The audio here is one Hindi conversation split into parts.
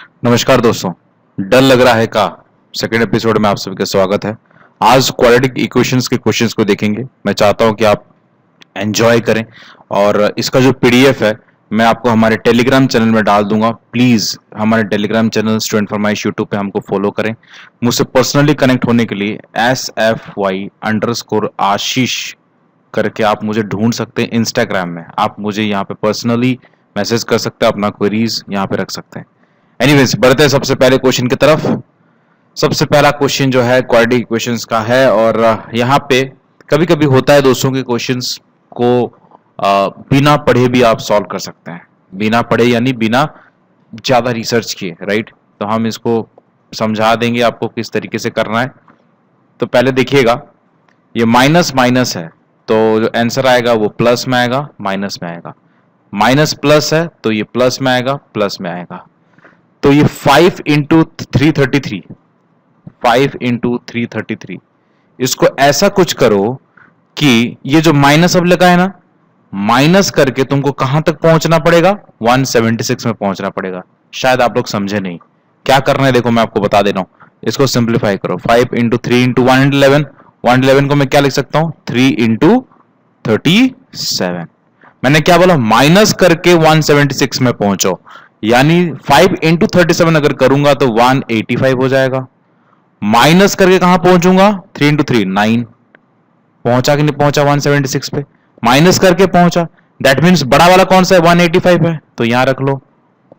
नमस्कार दोस्तों, डर लग रहा है का सेकेंड एपिसोड में आप सभी का स्वागत है। आज क्वाड्रेटिक इक्वेशंस के क्वेश्चंस को देखेंगे। मैं चाहता हूं कि आप एंजॉय करें और इसका जो पीडीएफ है मैं आपको हमारे टेलीग्राम चैनल में डाल दूंगा। प्लीज हमारे टेलीग्राम चैनल स्टूडेंट फरमाइश यूट्यूब पे हमको फॉलो करें। मुझसे पर्सनली कनेक्ट होने के लिए SFY_आशीष करके आप मुझे ढूंढ सकते हैं। इंस्टाग्राम में आप मुझे यहाँ पे पर्सनली मैसेज कर सकते हैं, अपना क्वेरीज यहाँ पे रख सकते हैं। एनीवेज, बढ़ते हैं सबसे पहले क्वेश्चन की तरफ। सबसे पहला क्वेश्चन जो है क्वाड्रेटिक इक्वेशंस का है और यहाँ पे कभी कभी होता है दोस्तों के क्वेश्चंस को बिना पढ़े भी आप सॉल्व कर सकते हैं। बिना पढ़े यानी बिना ज्यादा रिसर्च किए, राइट। तो हम इसको समझा देंगे आपको किस तरीके से करना है। तो पहले देखिएगा, ये माइनस माइनस है तो जो आंसर आएगा वो प्लस में आएगा, माइनस में आएगा। माइनस प्लस है तो ये प्लस में आएगा, प्लस में आएगा। तो ये 5 इंटू 333, 5 इंटू 333, इसको ऐसा कुछ करो कि ये जो माइनस अब लगा है ना, माइनस करके तुमको कहां तक पहुंचना पड़ेगा, 176 में पहुंचना पड़ेगा। शायद आप लोग समझे नहीं क्या करना है। देखो मैं आपको बता दे रहा हूं, इसको सिंप्लीफाई करो। 5 इंटू 3 इंटू 111, 111 को मैं क्या लिख सकता हूं, 3 इंटू 37। मैंने क्या बोला, माइनस करके 176 में पहुंचो, यानी 5 इंटू 37 अगर करूंगा तो 185 हो जाएगा। माइनस करके कहां पहुंचूंगा, 3 इंटू 3 9। पहुंचा कि नहीं पहुंचा 176 पे, माइनस करके पहुंचा। दैट मीन्स बड़ा वाला कौन सा है, 185 है, तो यहां रख लो।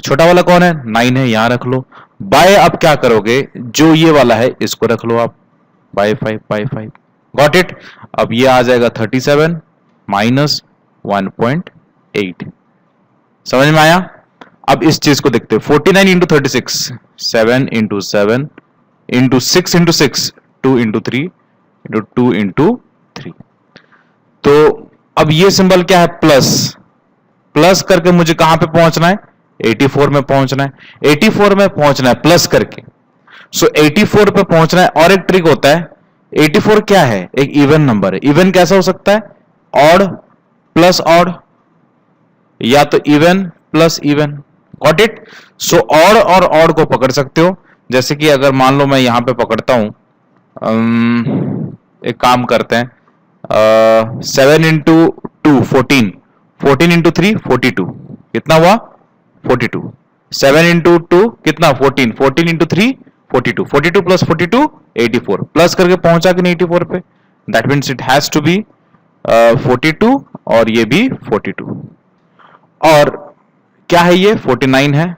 छोटा वाला कौन है, 9 है, यहां रख लो। बाय अब क्या करोगे, जो ये वाला है इसको रख लो आप, बाय 5 बाय 5। Got it. अब ये आ जाएगा 37 माइनस 1.8। समझ में आया। अब इस चीज को देखते हैं, 49 into 36, 7 into 7 into 6 into 6, 2 into 3 into 2 into 3। तो अब ये सिंबल क्या है, प्लस। प्लस करके मुझे कहां पे पहुंचना है, 84 में पहुंचना है। 84 में पहुंचना है प्लस करके। सो 84 पे पहुंचना है। और एक ट्रिक होता है, 84 क्या है, एक इवन नंबर है। इवन कैसा हो सकता है, ऑड प्लस ऑड, या तो even plus even. Got it. So odd और ऑड को पकड़ सकते हो। जैसे कि अगर मान लो मैं यहां पे पकड़ता हूं, एक काम करते हैं, 7 इंटू 2 14, 14 इंटू 3 42, कितना हुआ 42। 7 इंटू 2 कितना 14, 14 इंटू 3 42, 42 प्लस 42 84। प्लस करके पहुंचा कि नहीं 84 पे, that means it has to be 42 और ये भी 42। और क्या है ये 49 है,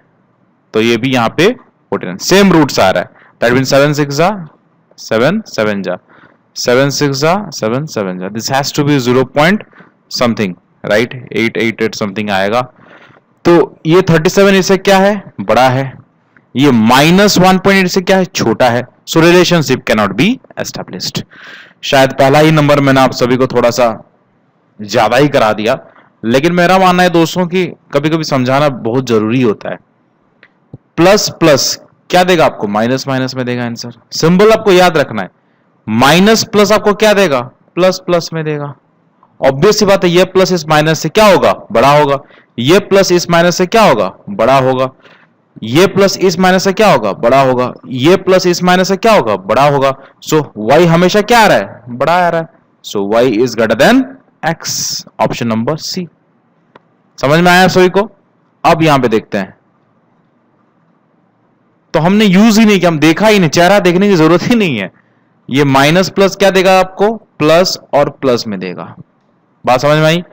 तो ये भी यहां पे 49। सेम रूट्स आ रहा है, दैट मीन 7 6 जा 7 7 जा 7 6 जा 7 7 जा। This has to be 0 point something, right, 888 something आएगा। तो ये 37 इससे क्या है, बड़ा है। ये माइनस 1.8 से क्या है, छोटा है। So relationship can not be established. शायद पहला ही नंबर मैंने आप सभी को थोड़ा सा ज्यादा ही करा दिया, लेकिन मेरा मानना है दोस्तों कि कभी कभी समझाना बहुत जरूरी होता है। प्लस प्लस क्या देगा आपको, माइनस माइनस में देगा आंसर। सिंबल आपको याद रखना है, माइनस प्लस आपको क्या देगा, प्लस प्लस में देगा। ऑब्वियस सी बात है, ये प्लस इस माइनस से क्या होगा, बड़ा होगा। ये प्लस इस माइनस से क्या होगा, बड़ा होगा। ये प्लस इस माइनस से क्या होगा, बड़ा होगा। ये प्लस इस माइनस से क्या होगा, बड़ा होगा। सो y हमेशा क्या आ रहा है, बड़ा आ रहा है। So y is greater than x, option number C. समझ में आया सभी को। अब यहां पे देखते हैं, तो हमने यूज ही नहीं किया, हम देखा ही नहीं, चेहरा देखने की जरूरत ही नहीं है। ये माइनस प्लस क्या देगा आपको, प्लस और प्लस में देगा। बात समझ में आई।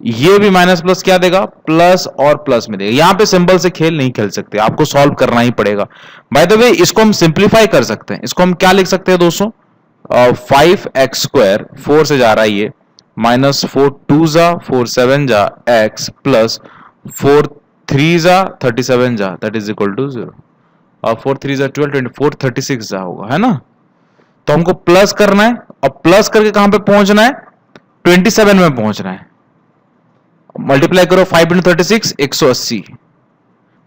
ये भी माइनस प्लस क्या देगा, प्लस और प्लस में देगा। यहां पे सिंबल से खेल नहीं खेल सकते, आपको सॉल्व करना ही पड़ेगा। बाय द वे इसको हम सिंप्लीफाई कर सकते हैं। इसको हम क्या लिख सकते हैं दोस्तों, 5x² 4 से जा रहा है ये, माइनस 4 2 जा 4 7 जा x प्लस 4 3 जा 37 जा, दैट इज इक्वल टू 0। और 4 3 जा 12 24 36 जा होगा, है ना। तो हमको प्लस करना है, और प्लस करके कहां पे पहुंचना है, 27 में पहुंचना है। मल्टीप्लाई करो 5 इंटू 36 180।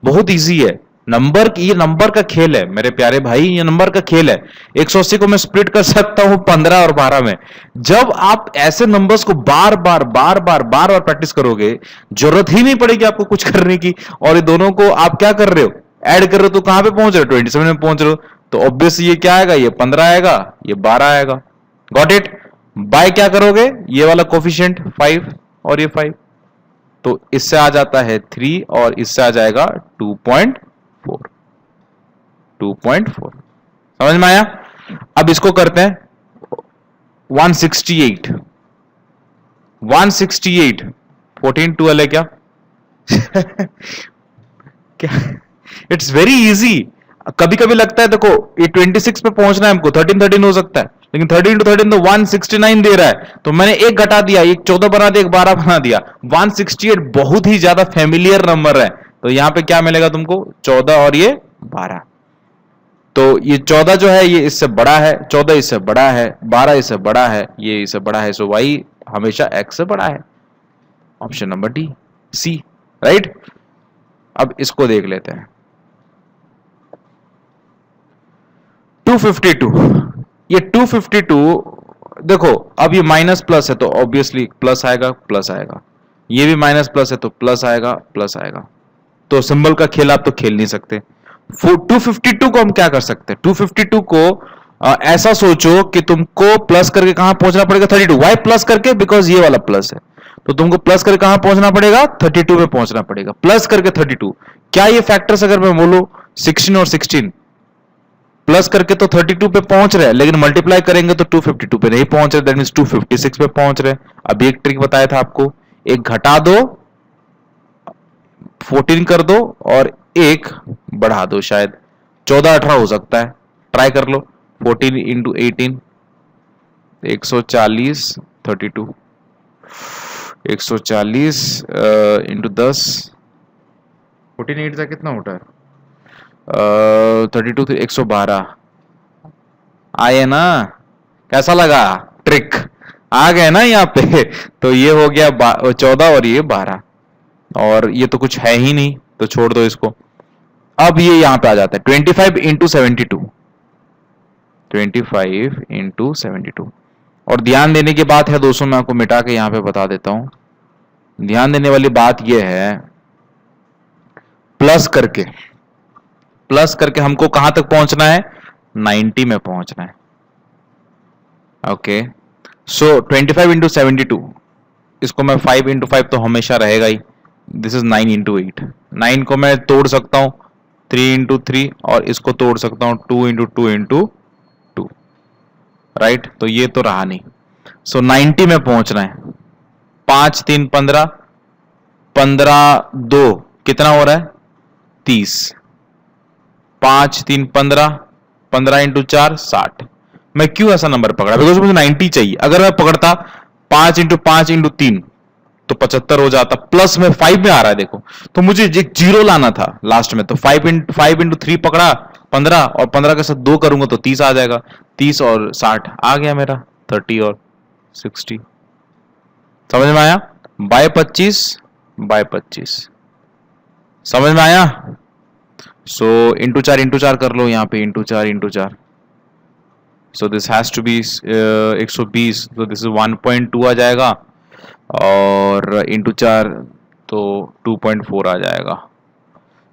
बहुत इजी है नंबर, ये नंबर का खेल है मेरे प्यारे भाई, ये नंबर का खेल है। 180 को मैं स्प्लिट कर सकता हूं 15 और 12 में। जब आप ऐसे नंबर्स को बार बार बार बार बार बार प्रैक्टिस करोगे, जरूरत ही नहीं पड़ेगी आपको कुछ करने की, और ये दोनों को आप क्या कर रहे हो, ऐड कर रहे हो तो कहां पे पहुंच रहे हो, 27 में पहुंच रहे हो, तो ऑब्वियसली ये क्या आएगा, ये 15 आएगा, ये 12 आएगा। Got it. बाय क्या करोगे, ये वाला कोफिशिएंट 5 और ये 5, तो इससे आ जाता है 3 और इससे आ जाएगा 2.4। 2.4 समझ में आया। अब इसको करते हैं 168। 168 14 12 है क्या? क्या, इट्स वेरी इजी। कभी कभी लगता है देखो ये 26 पे पहुंचना है हमको, 13 13 हो सकता है, लेकिन 13 into 13 तो 169 दे रहा है, तो मैंने एक घटा दिया, एक 14 बना दिया, एक 12 बना दिया। 168 बहुत ही ज्यादा फेमिलियर नंबर है, तो यहां पे क्या मिलेगा तुमको, 14 और ये 12। तो ये 14 जो है ये इससे बड़ा है, 14 इससे बड़ा है, 12 इससे बड़ा है, ये इससे बड़ा है, सो वाई हमेशा एक्स से बड़ा है। ऑप्शन नंबर डी, सी, राइट। अब इसको देख लेते हैं 252। ये 252 देखो, अब ये माइनस प्लस है तो ऑब्वियसली प्लस आएगा, प्लस आएगा, ये भी माइनस प्लस है तो प्लस आएगा, प्लस आएगा, तो सिंबल का खेल आप तो खेल नहीं सकते। 252 को हम क्या कर सकते हैं, 252 को ऐसा सोचो कि तुमको प्लस करके कहां पहुंचना पड़ेगा, 32। वाई प्लस करके, बिकॉज ये वाला प्लस है, तो तुमको प्लस करके कहां पहुंचना पड़ेगा, 32 पे पहुंचना पड़ेगा, प्लस करके 32। क्या ये फैक्टर्स अगर मैं बोलूं 16 और 16 प्लस करके तो 32 पे पहुंच रहे हैं, लेकिन मल्टीप्लाई करेंगे तो 252 पे नहीं पहुंच रहे, दैट मींस 256 पे पहुंच रहे। अभी एक ट्रिक बताया था आपको, एक घटा दो, 14 कर दो और एक बढ़ा दो, शायद 14-18 हो सकता है, ट्राई कर लो। 14 इंटू 18 140, 32 140 इंटू 10, 14 8 का कितना होता है, 32 112 आए ना। कैसा लगा ट्रिक, आ गए ना यहाँ पे। तो ये हो गया 14 और ये 12, और ये तो कुछ है ही नहीं, तो छोड़ दो इसको। अब ये यहां पे आ जाता है 25 इंटू 72, 25 इंटू 72। और ध्यान देने की बात है दोस्तों, मैं आपको मिटा के यहां पे बता देता हूं। ध्यान देने वाली बात यह है, प्लस करके हमको कहां तक पहुंचना है, 90 में पहुंचना है। ओके, सो 25 इंटू 72, इसको मैं 5 इंटू 5 तो हमेशा रहेगा ही, दिस इज 9 इंटू 8। 9 को मैं तोड़ सकता हूं 3 इंटू 3, और इसको तोड़ सकता हूं 2 इंटू 2 इंटू 2, राइट। तो ये तो रहा नहीं, सो 90 में पहुंचना है। 5 3 15, 15 2 कितना हो रहा है, 30। 5 3 15, 15 इंटू 4 60। मैं क्यों ऐसा नंबर पकड़ा, बिकॉज मुझे 90 चाहिए। अगर मैं पकड़ता 5 इंटू 5 इंटू 3 तो 75 हो जाता, प्लस में 5 में आ रहा है देखो, तो मुझे एक जीरो लाना था लास्ट में, तो 5 इंटू 3 पकड़ा 15, और 15 के साथ 2 करूंगा तो 30 आ जाएगा, 30 और 60 आ गया मेरा 30 और 60। समझ में आया, बाय 25 समझ में आया। सो इंटू 4 कर लो यहाँ पे, into 4, so this has to be 120, तो दिस इज 1.2 आ जाएगा, और इंटू 4 तो 2.4 आ जाएगा।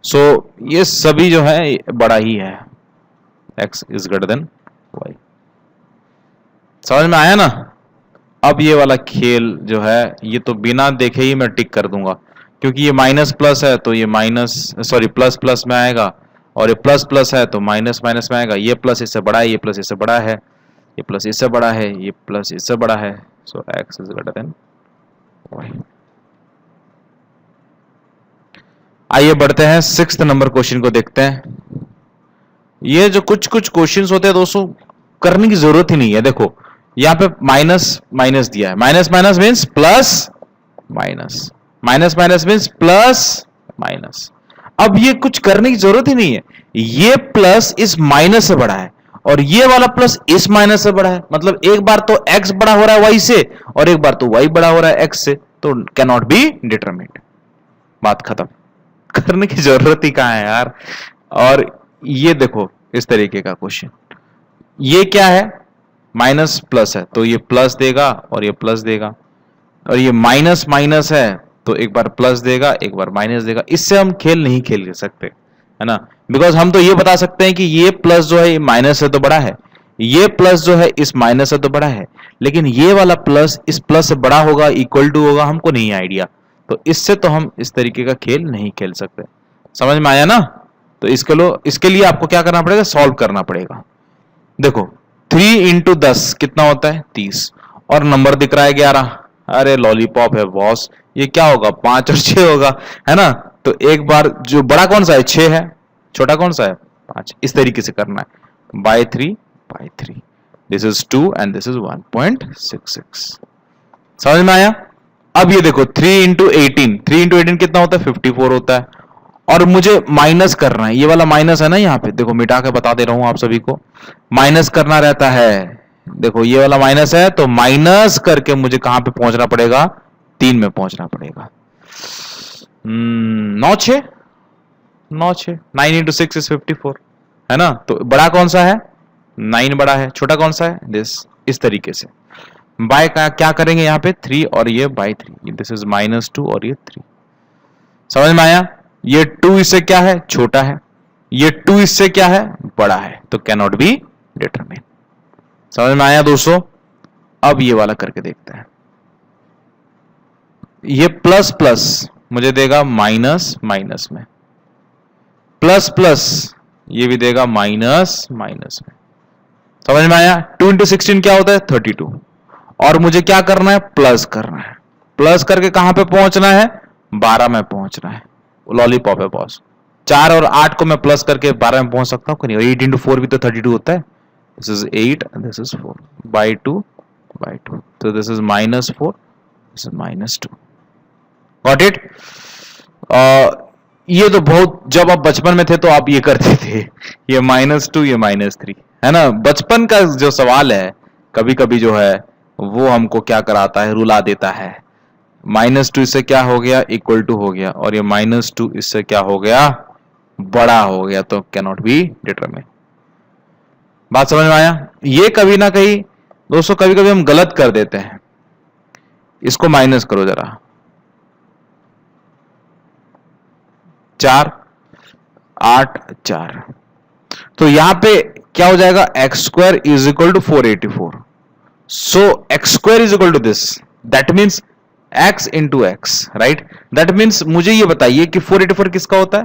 सो ये सभी जो है बड़ा ही है, x is greater then y। समझ में आया ना। अब ये वाला खेल जो है ये तो बिना देखे ही मैं टिक कर दूंगा, क्योंकि ये माइनस प्लस है तो ये प्लस प्लस में आएगा, और ये प्लस प्लस है तो माइनस माइनस में आएगा। ये प्लस इससे बड़ा है, ये प्लस इससे बड़ा है, ये प्लस इससे बड़ा है, ये प्लस इससे बड़ा है, सो x is greater then y। आइए बढ़ते हैं 6th नंबर क्वेश्चन को देखते हैं। ये जो कुछ क्वेश्चंस होते हैं दोस्तों, करने की जरूरत ही नहीं है। देखो यहां पे माइनस माइनस दिया है, minus minus means plus minus, minus minus means plus minus. अब ये कुछ करने की जरूरत ही नहीं है, ये प्लस इस माइनस से बड़ा है और ये वाला प्लस इस माइनस से बड़ा है, मतलब एक बार तो x बड़ा हो रहा है y से और एक बार तो y बड़ा हो रहा है x से, तो कैन नॉट बी डिटरमिन्ड। बात खत्म, करने की जरूरत ही कहां है यार। और ये देखो इस तरीके का क्वेश्चन, ये क्या है, माइनस प्लस है तो ये प्लस देगा और ये प्लस देगा, और ये माइनस माइनस है तो एक बार प्लस देगा एक बार माइनस देगा। इससे हम खेल नहीं खेल सकते, है ना, बिकॉज हम तो ये बता सकते हैं कि ये प्लस जो है माइनस है तो बड़ा है, ये प्लस जो है इस माइनस से तो बड़ा है, लेकिन ये वाला प्लस इस प्लस से बड़ा होगा, इक्वल टू होगा, हमको नहीं आइडिया। तो इससे तो हम इस तरीके का खेल नहीं खेल सकते। समझ में आया ना? तो इसके लिए आपको क्या करना पड़ेगा, सॉल्व करना पड़ेगा। देखो 3 इंटू 10 कितना होता है 30, और नंबर दिख रहा है 11। अरे लॉलीपॉप है बॉस, ये क्या होगा 5 और 6 होगा, है ना। तो एक बार जो बड़ा कौन सा है 6 है, छोटा कौन सा है 5, इस तरीके से करना है। By 3 by 3, this is 2 and this is 1.66। समझ में आया? अब ये देखो 3 इंटू 18, 3 इंटू 18 कितना होता है 54 होता है, और मुझे माइनस करना है, ये वाला माइनस है ना, यहाँ पे देखो मिटा के बता दे रहा हूं आप सभी को, माइनस करना रहता है। देखो ये वाला माइनस है, तो माइनस करके मुझे कहां पे पहुंचना पड़ेगा, 3 में पहुंचना पड़ेगा। 9 6 9 6, 9 इंटू 6 इज 54, है ना। तो बड़ा कौन सा है 9 बड़ा है, छोटा कौन सा है दिस। इस तरीके से बाय का क्या करेंगे यहाँ पे 3 और ये बाय 3, दिस इज -2 और ये 3। समझ में आया? ये 2 इससे क्या है छोटा है, ये 2 इससे क्या है बड़ा है, तो कैन नॉट बी डिटरमिन। समझ में आया दोस्तों? अब ये वाला करके देखते हैं। ये प्लस प्लस मुझे देगा माइनस माइनस में, प्लस प्लस ये भी देगा माइनस माइनस में। समझ में आया? 2 इंटू 16 क्या होता है 32, और मुझे क्या करना है प्लस करना है, प्लस करके कहां पे पहुंचना है 12 में पहुंचना है। लॉलीपॉप है बॉस, 4 और 8 को मैं प्लस करके 12 में पहुंच सकता हूं कि नहीं। 8 इंटू 4 भी तो 32 होता है, this is 8 this is 4 by 2 by 2, तो this is -4 this is -2। Got it? ये तो बहुत, जब आप बचपन में थे तो आप ये करते थे, ये -2 ये -3, है ना। बचपन का जो सवाल है कभी कभी जो है वो हमको क्या कराता है, रुला देता है। -2 इससे क्या हो गया इक्वल टू हो गया, और ये -2 इससे क्या हो गया बड़ा हो गया, तो कैन नॉट बी डिटरमिन। बात समझ में आया? ये कभी ना कहीं दोस्तों कभी कभी हम गलत कर देते हैं। इसको माइनस करो जरा, 4 8 4, तो यहां पे क्या हो जाएगा x² is equal to 484। So x² is equal to this, that means x into x, right. That means मुझे ये बताइए कि 484 किसका होता है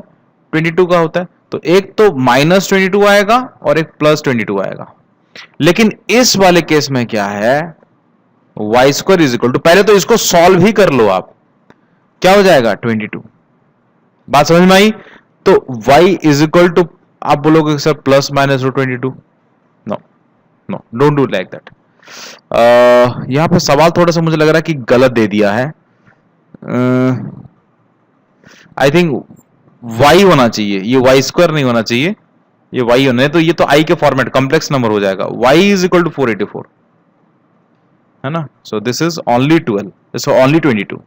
22 का होता है, तो एक तो -22 आएगा और एक +22 आएगा। लेकिन इस वाले केस में क्या है y² इज इक्वल टू, पहले तो इसको सॉल्व ही कर लो आप, क्या हो जाएगा 22। बात समझ में आई? तो y इज इक्वल टू, आप बोलोगे sir plus minus √ 22, no no don't do like that. यहां पे सवाल थोड़ा सा मुझे लग रहा है कि गलत दे दिया है। आई थिंक y होना चाहिए, ये y² नहीं होना चाहिए, ये y होना है, तो ये तो i के फॉर्मेट कॉम्प्लेक्स नंबर हो जाएगा। y इज इक्वल टू 484, है ना। So this is only 12, this only 22।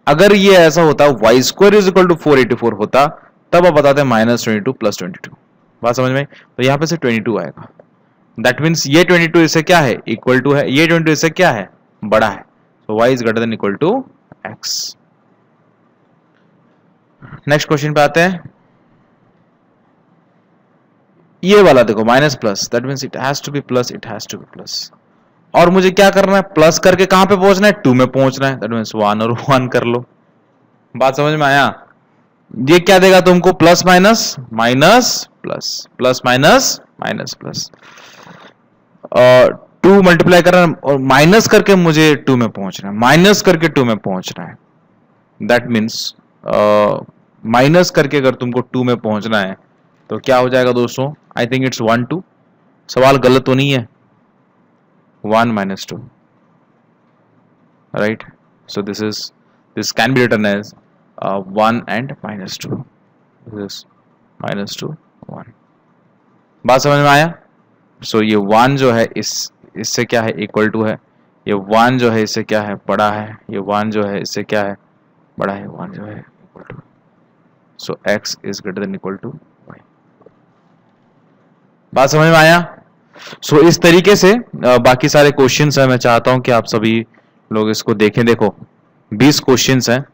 अगर ये ऐसा होता y² इज इक्वल टू 484 होता, तब आप बताते -22 + 22। बात समझ में? तो यहां पे से 22 आएगा, दैट मीन्स ये 22 इससे क्या है इक्वल टू है, ये 22 इससे क्या है बड़ा है, so y is greater than equal to x। Next question पे आते हैं। ये वाला देखो minus plus, that means it has to be plus, it has to be plus, और मुझे क्या करना है प्लस करके कहां पे पहुंचना है 2 में पहुंचना है, दैट मीन्स 1 और 1 कर लो। बात समझ में आया? ये क्या देगा तुमको plus minus minus plus, plus minus minus plus, और 2 मल्टीप्लाई करना और माइनस करके मुझे 2 में पहुंचना है, माइनस करके 2 में पहुंचना है। दैट मीन्स माइनस करके अगर तुमको 2 में पहुंचना है तो क्या हो जाएगा दोस्तों, आई थिंक इट्स 1 2। सवाल गलत तो नहीं है, 1 - 2, right. So this can be written as 1 and -2, this is -2 1। बात समझ में आया? सो ये 1 जो है इससे क्या है इक्वल टू है, ये 1 जो है इससे क्या है बड़ा है, ये 1 जो है इससे क्या है बड़ा है, 1 जो है equal to, so x is greater than equal to y। बात समझ में आया? सो इस तरीके से बाकी सारे क्वेश्चंस हैं, मैं चाहता हूं कि आप सभी लोग इसको देखें। देखो 20 क्वेश्चंस हैं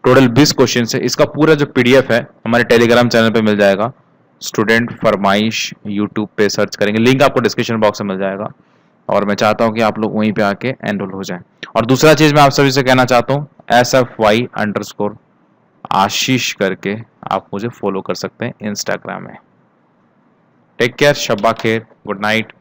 टोटल 20 क्वेश्चन है। इसका पूरा जो पीडीएफ है हमारे टेलीग्राम चैनल पे मिल जाएगा, स्टूडेंट फरमाइश यूट्यूब पे सर्च करेंगे, लिंक आपको डिस्क्रिप्शन बॉक्स में मिल जाएगा। और मैं चाहता हूं कि आप लोग वहीं पे आके एनरोल हो जाएं। और दूसरा चीज मैं आप सभी से कहना चाहता हूं, SFY_ आशीष करके आप मुझे फॉलो कर सकते हैं इंस्टाग्राम में। टेक केयर, शब्बा खैर, गुड नाइट।